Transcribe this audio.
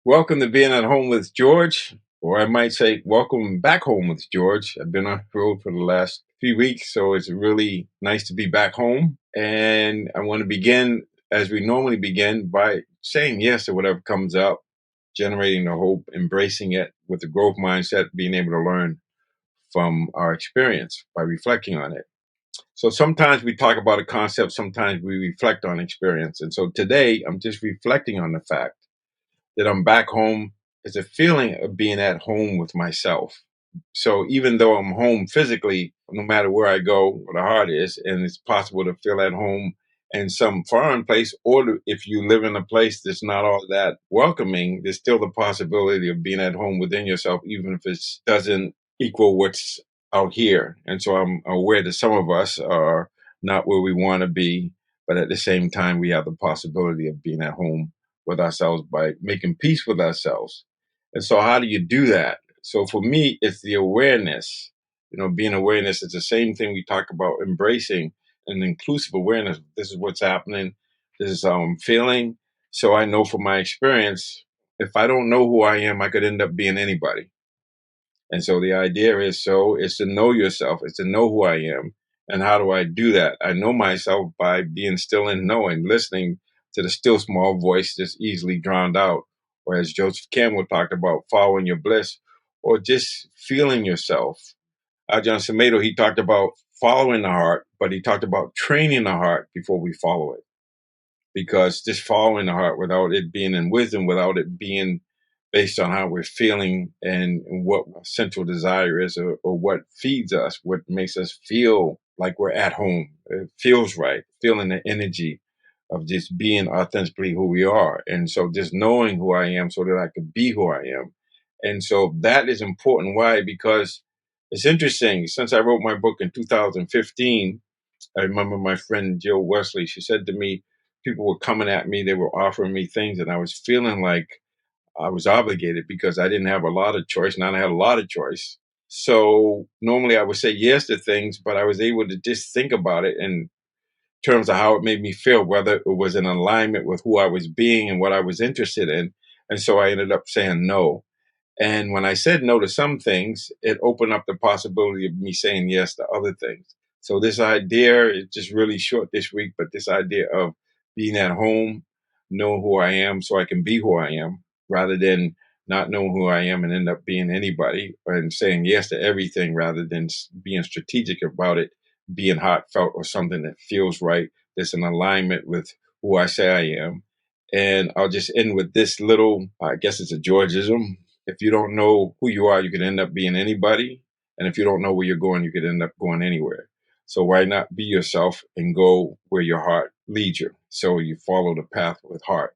Welcome to being at home with George, or I might say, welcome back home with George. I've been on the road for the last few weeks, so it's really nice to be back home. And I want to begin, as we normally begin, by saying yes to whatever comes up, generating the hope, embracing it with the growth mindset, being able to learn from our experience by reflecting on it. So sometimes we talk about a concept, sometimes we reflect on experience. And so today, I'm just reflecting on the fact that I'm back home is a feeling of being at home with myself. So even though I'm home physically, no matter where I go, where the heart is, and it's possible to feel at home in some foreign place, or if you live in a place that's not all that welcoming, there's still the possibility of being at home within yourself, even if it doesn't equal what's out here. And so I'm aware that some of us are not where we want to be, but at the same time, we have the possibility of being at home with ourselves by making peace with ourselves. And so how do you do that? So for me, it's the awareness. Being awareness is the same thing we talk about embracing an inclusive awareness. This is what's happening. This is how I'm feeling. So I know from my experience, if I don't know who I am, I could end up being anybody. And so the idea is to know yourself, is to know who I am. And how do I do that? I know myself by being still and knowing, listening to the still small voice that's easily drowned out. Or as Joseph Campbell talked about, following your bliss, or just feeling yourself. Ajahn Samedo, he talked about following the heart, but he talked about training the heart before we follow it, because just following the heart without it being in wisdom, without it being based on how we're feeling and what central desire is, or what feeds us, what makes us feel like we're at home. It feels right, feeling the energy of just being authentically who we are. And so just knowing who I am so that I can be who I am. And so that is important. Why? Because it's interesting. Since I wrote my book in 2015, I remember my friend Jill Wesley, she said to me, people were coming at me, they were offering me things, and I was feeling like I was obligated because I didn't have a lot of choice. Now I had a lot of choice. So normally I would say yes to things, but I was able to just think about it in terms of how it made me feel, whether it was in alignment with who I was being and what I was interested in. And so I ended up saying no. And when I said no to some things, it opened up the possibility of me saying yes to other things. So this idea is just really short this week, but this idea of being at home, know who I am so I can be who I am, rather than not knowing who I am and end up being anybody, and saying yes to everything rather than being strategic about it, being heartfelt or something that feels right, that's in alignment with who I say I am. And I'll just end with this little, I guess it's a Georgism. If you don't know who you are, you could end up being anybody. And if you don't know where you're going, you could end up going anywhere. So why not be yourself and go where your heart leads you? So you follow the path with heart.